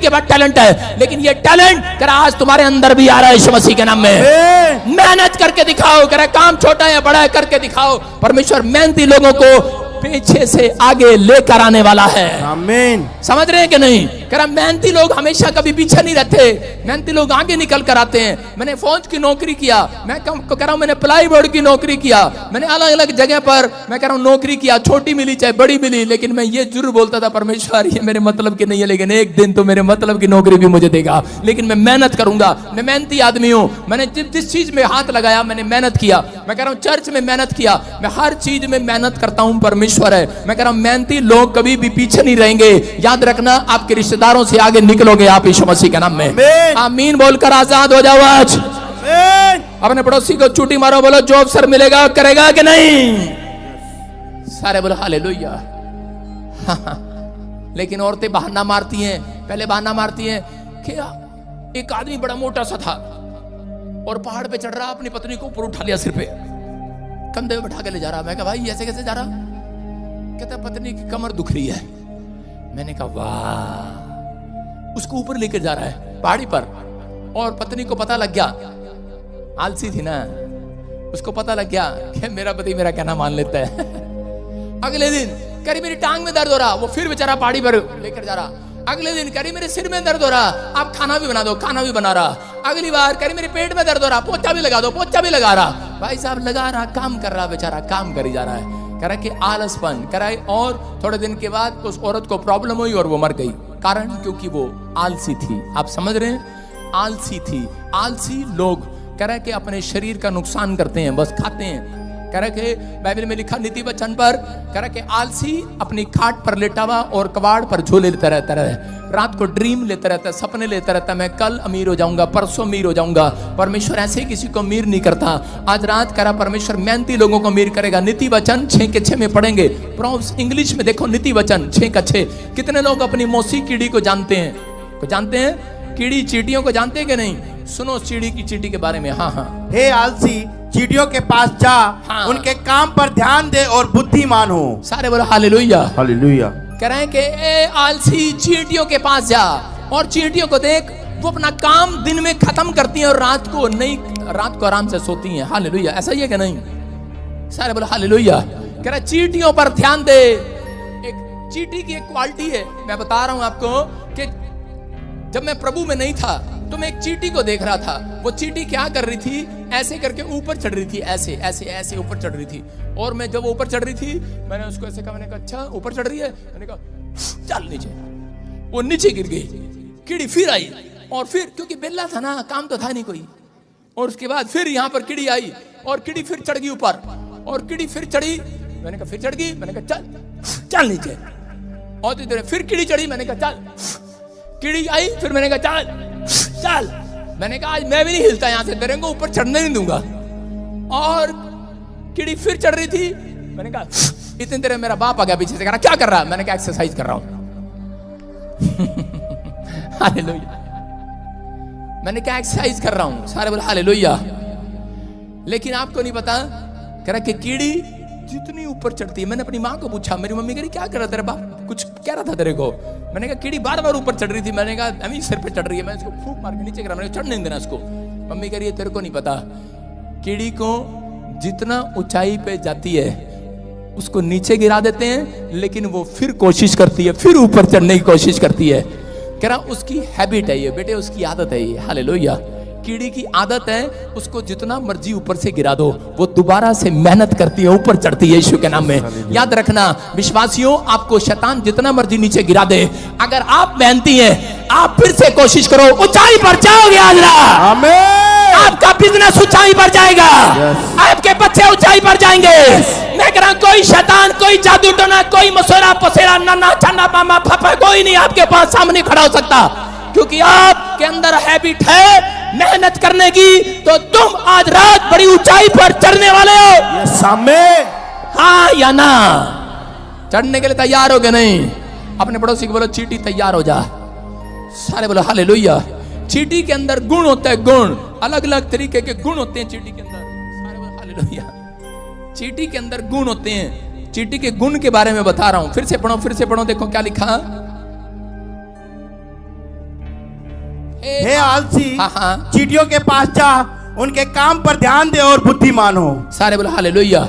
के पास टैलेंट है, लेकिन ये टैलेंट करा आज तुम्हारे अंदर भी आ रहा है यीशु मसीह के नाम में। मेहनत करके दिखाओ, करा काम छोटा है बड़ा है करके दिखाओ। परमेश्वर मेहनती लोगों को पीछे से आगे लेकर आने वाला है। आमीन। समझ रहे हैं कि नहीं? करा मेहनती लोग हमेशा कभी पीछे नहीं रहते, मेहनती लोग आगे निकल कर आते हैं। मैंने फौज की नौकरी किया, मैं कह रहा हूं मैंने प्लाई बोर्ड की नौकरी किया, मैंने अलग अलग जगह पर मैं कह रहा हूं नौकरी किया, छोटी मिली चाहे बड़ी मिली, लेकिन मैं ये जरूर बोलता था परमेश्वर ये मेरे मतलब की नहीं है, लेकिन एक दिन तो मेरे मतलब की नौकरी भी मुझे देगा, लेकिन मैं मेहनत करूंगा। मैं मेहनती आदमी हूं, मैंने जिस चीज में हाथ लगाया मैंने मेहनत किया। मैं कह रहा हूं चर्च में मेहनत किया, मैं हर चीज में मेहनत करता हूं। परमेश्वर है, मैं कह रहा हूं मेहनती लोग कभी भी पीछे नहीं रहेंगे। याद रखना आपके रिश्तेदारों से आगे निकलोगे आप यीशु मसीह के नाम में। आमीन बोलकर आजाद हो जाओ आज। अपने पड़ोसी को चूटी मारो, बोलो जो अवसर मिलेगा करेगा कि नहीं? सारे बोलो हालेलुया। लेकिन औरतें बहाना मारती हैं, पहले बहाना मारती हैं कि एक आदमी बड़ा मोटा सा था और पहाड़ पे चढ़ रहा, अपनी पत्नी को ऊपर उठा लिया, सिर पे कंधे पे बैठा के ले जा रहा। मैं कहा भाई ऐसे कैसे जा रहा? कहता पत्नी की कमर दुख रही है। मैंने कहा वाह, उसको ऊपर लेकर जा रहा है पहाड़ी पर, और पत्नी को पता लग गया, आलसी थी ना, उसको पता लग गया कि मेरा पति मेरा कहना मान लेता है। अगले दिन करी मेरी टांग में दर्द हो रहा, वो फिर बेचारा पहाड़ी पर लेकर जा रहा। अगले दिन करी मेरे सिर में दर्द हो रहा, आप खाना भी बना दो, खाना भी बना रहा। अगली बार करी मेरे पेट में दर्द हो रहा, पोछा भी लगा दो, पोछा भी लगा रहा। भाई साहब लगा रहा, काम कर रहा, बेचारा काम करी जा रहा है। कह रहा कि आलसपन कराए, और थोड़े दिन के बाद उस औरत को प्रॉब्लम हुई और वो मर गई। कारण क्योंकि वो आलसी थी। आप समझ रहे हैं? आलसी थी। आलसी लोग कह रहे कि अपने शरीर का नुकसान करते हैं, बस खाते हैं। कह रहे कि बाइबल में लिखा नीति वचन पर, कह रहे कि आलसी अपनी खाट पर लेटा हुआ और कबाड़ पर झोले लेता रहता है, रात को ड्रीम लेता रहता है, सपने लेता रहता है, मैं कल अमीर हो जाऊंगा, परसों अमीर हो जाऊंगा। परमेश्वर ऐसे किसी को अमीर नहीं करता। आज रात करा परमेश्वर मेहनती लोगों को अमीर करेगा। नीति वचन 6 के 6 में पढ़ेंगे। प्रॉब्स इंग्लिश में देखो, नीति वचन 6 का 6। कितने लोग अपनी मौसी कीड़ी को जानते हैं? को जानते हैं? कीड़ी चींटियों को जानते हैं कि नहीं? सुनो चिड़ी की चींटी के बारे में। हाँ हाँ, हे आलसी चींटियों के पास जा, हाँ। उनके काम पर ध्यान दे और बुद्धिमान हो। सारे बोलो हालेलुया हालेलुया। कह रहे हैं कि ए आलसी चींटियों के पास जा और चींटियों को देख, वो अपना काम दिन में खत्म करती हैं और रात को आराम से सोती हैं। हालेलुया। ऐसा ही है कि नहीं? सारे बोलो हालेलुया। कह रहा चींटियों पर ध्यान दे। एक चींटी की एक क्वालिटी है, मैं बता रहा हूं आपको कि जब मैं प्रभु में नहीं था तो मैं एक चींटी को देख रहा था। वो चींटी क्या कर रही थी? ऐसे करके ऊपर चढ़ रही थी, ऐसे ऐसे ऐसे ऊपर चढ़ रही थी। और मैं जब वो ऊपर चढ़ रही थी, मैंने उसको ऐसे कहा, मैंने कहा अच्छा ऊपर चढ़ रही है? मैंने कहा चल नीचे। वो नीचे गिर गई। कीड़ी फिर आई, और फिर क्योंकि बेला था ना, काम तो था नहीं कोई। और उसके बाद फिर यहाँ पर कीड़ी आई और कीड़ी फिर चढ़ गई ऊपर, और कीड़ी फिर चढ़ी। मैंने कहा फिर चढ़ गई, मैंने कहा चल चल नीचे। और इधर फिर कीड़ी चढ़ी, मैंने कहा चल। कीड़ी आई, फिर मैंने कहा चल चल। मैंने कहा आज मैं भी नहीं हिलता यहाँ से, तेरे को ऊपर चढ़ने नहीं दूंगा। और कीड़ी फिर चढ़ रही थी। मैंने कहा इतने देर मेरा बाप आ गया पीछे से, कह रहा क्या कर रहा है? मैंने कहा एक्सरसाइज कर रहा हूं। हालेलुया। मैंने कहा एक्सरसाइज कर रहा हूं। सारे बोले हालेलुया। लेकिन आपको नहीं पता, कह रहा कि कीड़ी जितनी ऊपर चढ़ती है, मैंने अपनी माँ को पूछा, मेरी मम्मी कह रही क्या कर रहा तेरा बाप, कुछ कह रहा था तेरे को? मैंने कहा कीड़ी बार बार ऊपर चढ़ रही थी। मैंने कहा अभी सिर पे चढ़ रही है, मैं इसको फूंक मार के नीचे गिरा, मैंने चढ़ नहीं देना इसको। मम्मी कह रही है तेरे को नहीं पता, कीड़ी को जितना ऊंचाई पे जाती है उसको नीचे गिरा देते हैं, लेकिन वो फिर कोशिश करती है, फिर ऊपर चढ़ने की कोशिश करती है। कह रहा उसकी हैबिट है ये बेटे, उसकी आदत है ये। हालेलुया। कीड़ी की आदत है, उसको जितना मर्जी ऊपर से गिरा दो, वो दोबारा से मेहनत करती है, ऊपर चढ़ती है यीशु के नाम में। याद रखना विश्वासियों, आपको शैतान जितना मर्जी नीचे गिरा दे, अगर आप मेहनती हैं, आप फिर से कोशिश करो, ऊंचाई पर जाओगे। आज आमीन। आपका बिजनेस ऊंचाई पर जाएगा, आपके बच्चे ऊंचाई पर जाएंगे। मैं कह रहा हूं कोई शैतान, कोई जादू टोना, कोई मसोरा पसेरा, नाना छाना मामा फाफा, कोई नहीं आपके पास सामने खड़ा हो सकता, क्योंकि आपके अंदर हैबिट है मेहनत करने की। तो तुम आज रात बड़ी ऊंचाई पर चढ़ने वाले हो। सामने हाँ या ना? चढ़ने के लिए तैयार हो गए? नहीं? अपने पड़ोसी को बोलो चींटी तैयार हो जा। सारे बोलो हालेलुया। चींटी के अंदर गुण होता है, गुण, अलग अलग तरीके के गुण होते हैं चींटी के अंदर। सारे बोलो हालेलुया। चींटी के अंदर गुण होते हैं। चींटी के गुण के बारे में बता रहा हूं, फिर से पढ़ो देखो क्या लिखा। हे आलसी, हाँ हाँ, चींटियों के पास जा, उनके काम पर ध्यान दे और बुद्धिमान हो। सारे बोला हालेलुया।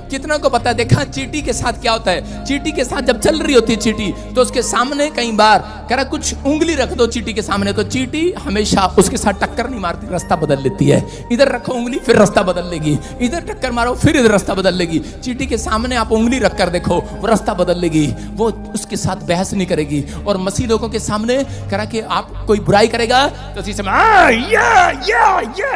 कितना को पता है? देखा चींटी के साथ क्या होता है? चींटी के साथ जब चल रही होती है चींटी, तो उसके सामने कई बार कह रहा कुछ उंगली रख दो चींटी के सामने, तो चींटी हमेशा उसके साथ टक्कर नहीं मारती, रास्ता बदल लेती है। इधर रखो उंगली, फिर रास्ता बदल लेगी, इधर टक्कर मारो, फिर इधर रास्ता बदल लेगी। चींटी के सामने आप उंगली रख कर देखो, वो रास्ता बदल लेगी, वो उसके साथ बहस नहीं करेगी। और मसीह लोगों के सामने कह रहा कि आप कोई बुराई करेगा तो उसी समय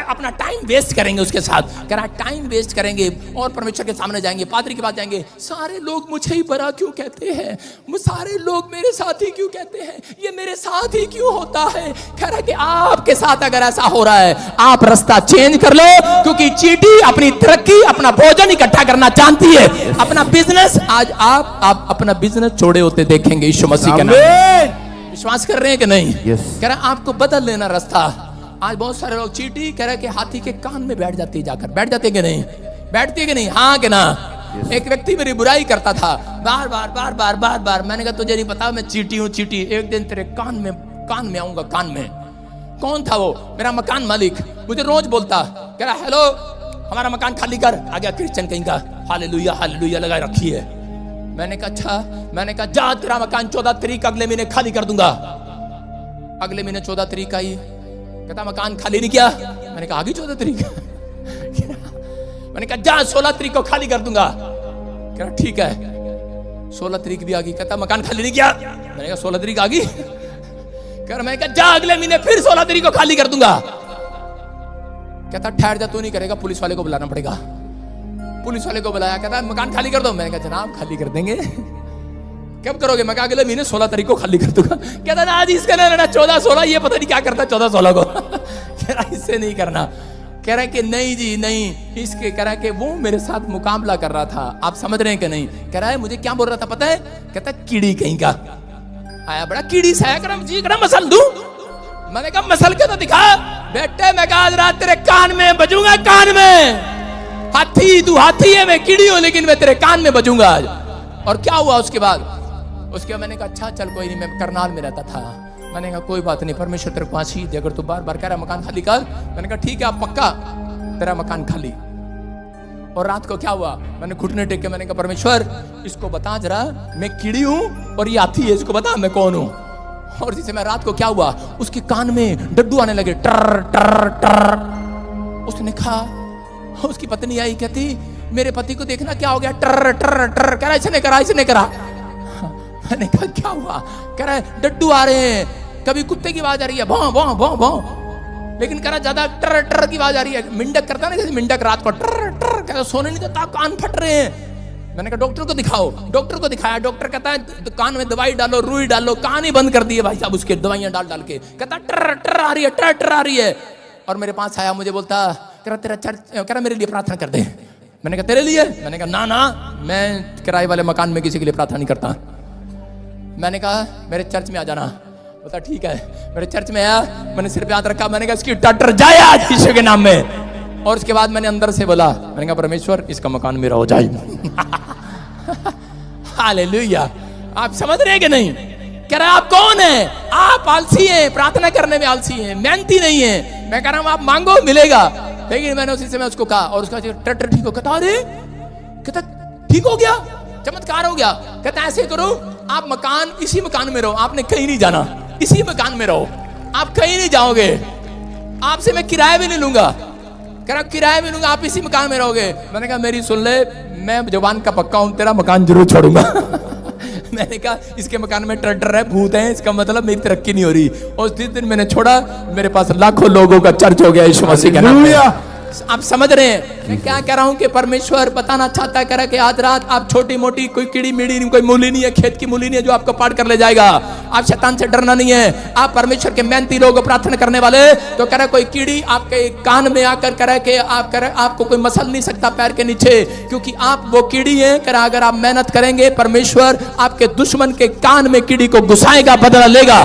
अपना टाइम वेस्ट करेंगे उसके साथ, कह रहा टाइम वेस्ट करेंगे और परमेश्वर के सामने जाएंगे, पादरी के पास जाएंगे। सारे लोग मुझे ही बुरा क्यों कहते हैं, सारे लोग मेरे साथ ही क्यों कहते हैं, ये मेरे साथ ही क्यों होता है। कह रहा कि आपके साथ अगर ऐसा हो रहा है, आप रास्ता चेंज कर लो, क्योंकि चींटी अपनी तरक्की, अपना भोजन इकट्ठा करना जानती है, अपना बिजनेस। आज आप अपना बिजनेस छोड़े होते देखेंगे यीशु मसीह के नाम में। विश्वास कर रहे हैं कि नहीं? कह रहा आपको बदल लेना रास्ता। आज बहुत सारे लोग चींटी कह रहे कि हाथी के कान में बैठ जाती है, जाकर बैठ जाते कि नहीं, बैठती है कि नहीं, हाँ कि ना। एक व्यक्ति मेरी बुराई करता था बार बार बार बार बार बार। मैंने कहा तुझे नहीं पता मैं चींटी हूँ, चींटी, एक दिन तेरे कान में आऊंगा, कान में। कौन था वो? मेरा मकान मालिक। मुझे रोज बोलता, कह रहा हेलो हमारा मकान खाली कर। आ गया क्रिश्चियन कहीं का, हालेलुया हालेलुया लगा रखी है। मैंने कहा अच्छा, मैंने कहा जा तेरा मकान 14 तारीख अगले महीने खाली कर दूंगा। अगले महीने 14 तारीख आई, कहता मकान खाली नहीं किया। मैंने कहा आगे 14 तारीख मैंने कहा जा 16 तारीख को खाली कर दूंगा। कह रहा ठीक है। 16 तारीख भी आ गई, कहता मकान खाली नहीं किया। मैंने कहा 16 तारीख आ गई। कह रहा मैंने कहा जा अगले महीने फिर 16 तारीख को खाली कर दूंगा। कहता ठहर जा, तू नहीं करेगा, पुलिस वाले को बुलाना पड़ेगा। पुलिस वाले को बुलाया, कहता मकान खाली कर दो। मैंने कहा जनाब खाली कर देंगे। कब करोगे? मैं कहा अगले महीने 16 तारीख को खाली कर दूंगा। कहता ना आज इसका ना 14-16, ये पता नहीं क्या करता 14-16 को। कह रहा इससे नहीं करना। कह रहा कि नहीं जी नहीं, इसके कह रहा कि वो मेरे साथ मुकाबला कर रहा था। आप समझ रहे हैं कि नहीं? कह रहा है मुझे क्या बोल रहा था पता है? कहता कीड़ी कहीं का आया, बड़ा कीड़ी सा है, करम जी करम मसल दूं। मैंने कहा मसल के तो दिखा बेटे। मैं कहा आज रात तेरे कान में बजूंगा, कान में। हाथी तू हाथी है, मैं कीड़ी हूं, लेकिन मैं तेरे कान में बजूंगा आज। और क्या हुआ उसके बाद? उसके बाद मैंने कहा अच्छा चल कोई नहीं, मैं करनाल में रहता था। मैंने कहा कोई बात नहीं, परमेश्वर तेरे को आशीष दे, अगर तू बार बार कह रहा मकान खाली कर। मैंने कहा ठीक है आप पक्का तेरा मकान खाली। और रात को क्या हुआ? मैंने घुटने टेक के मैंने कहा परमेश्वर इसको बता जरा, मैं कीड़ी हूं और ये हाथी है, इसको बता मैं कौन हूं। और जिसे मैं रात को क्या हुआ, उसके कान में डड्डू आने लगे, टर टर टर। उसने कहा, उसकी पत्नी आई, कहती मेरे पति को देखना क्या हो गया, टर टर टर। कह रहा इसने करा, इसने करा। मैंने कहा क्या हुआ? कह रहा है डड्डू आ रहे हैं, कभी कुत्ते की आवाज आ रही है भौं भौं भौं भौं, लेकिन कह रहा ज्यादा टर टर की आवाज आ रही है। मिंडक करता ना जैसे मिंडक रात को टर टर, कह रहा सोने नहीं देता, कान फट रहे हैं। मैंने कहा डॉक्टर को दिखाओ। डॉक्टर को दिखाया, डॉक्टर कहता है कान में दवाई डालो, रुई डालो। कान ही बंद कर दिए भाई साहब उसके, दवाइयां डाल डाल के। कहता टर टर आ रही है, टर टर आ रही है। और मेरे पास आया, मुझे बोलता कह रहा तेरा चर्च, कह रहा मेरे लिए प्रार्थना कर दे। मैंने कहा तेरे लिए? मैंने कहा ना ना, मैं किराए वाले मकान में किसी के लिए प्रार्थना नहीं करता। मैंने कहा मेरे चर्च में आ जाना। बोलता ठीक है। मेरे चर्च में आया, मैंने सिर पे हाथ रखा, मैंने कहा इसकी टटर जाए आज यीशु के नाम में। और उसके बाद मैंने अंदर से बोला, मैंने कहा परमेश्वर इसका मकान मेरा हो जाए। हालेलुया। आप समझ रहे हैं कि नहीं? कह रहा आप कौन है? आप आलसी हैं, प्रार्थना करने में आलसी हैं, मेहनती नहीं है। मैं कह रहा हूं आप मांगो मिलेगा। लेकिन मैंने उसी समय उसको कहा, और उसका टटर ठीक हो। कहता अरे, कहता ठीक हो गया, चमत्कार हो गया। कहता ऐसे करो, आप मकान इसी मकान में रहो, आपने कहीं नहीं जाना, इसी मकान में रहो, आप कहीं नहीं जाओगे, आपसे मैं किराया भी नहीं लूंगा। कह रहा किराया भी लूंगा, आप इसी मकान में रहोगे। मैंने कहा मेरी सुन ले, मैं जुबान का पक्का हूं, तेरा मकान जरूर छोड़ूंगा। मैंने कहा इसके मकान में डर है, भूत है, इसका मतलब मेरी तरक्की नहीं हो रही। और जिस दिन मैंने छोड़ा, मेरे पास लाखों लोगों का चर्च हो गया यीशु मसीह के नाम में। आप समझ रहे हैं मैं क्या कह रहा हूं? कि परमेश्वर बताना चाहता है कि आज रात आप छोटी मोटी कोई कीड़ी मीड़ी नहीं, कोई मूली नहीं है, खेत की मूली नहीं है जो आपको पार कर ले जाएगा। आप शैतान से डरना नहीं है। आप परमेश्वर के मेहनती लोग, प्रार्थना करने वाले, तो कह रहा कोई कीड़ी आपके कान में आकर कह रहा कि आप कह रहे आपको कोई मसल नहीं सकता पैर के नीचे, क्योंकि आप वो कीड़ी हैं। कह रहा अगर आप मेहनत करेंगे, परमेश्वर आपके दुश्मन के कान में कीड़ी को घुसाएगा, बदला लेगा,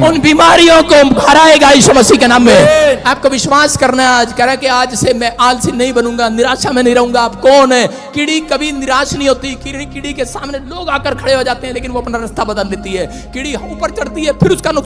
उन बीमारियों को हराएगा यीशु मसीह के नाम में। आपको विश्वास करना है। आज कह रहा कि आज से मैं आलसी नहीं बनूंगा, निराशा में नहीं रहूंगा। आप कौन है? कीड़ी कभी निराश नहीं होती। कीड़ी के सामने लोग आकर खड़े हो जाते हैं, लेकिन वो अपना रास्ता बदल लेती है। कीड़ी ऊपर चढ़ती है, फिर उसका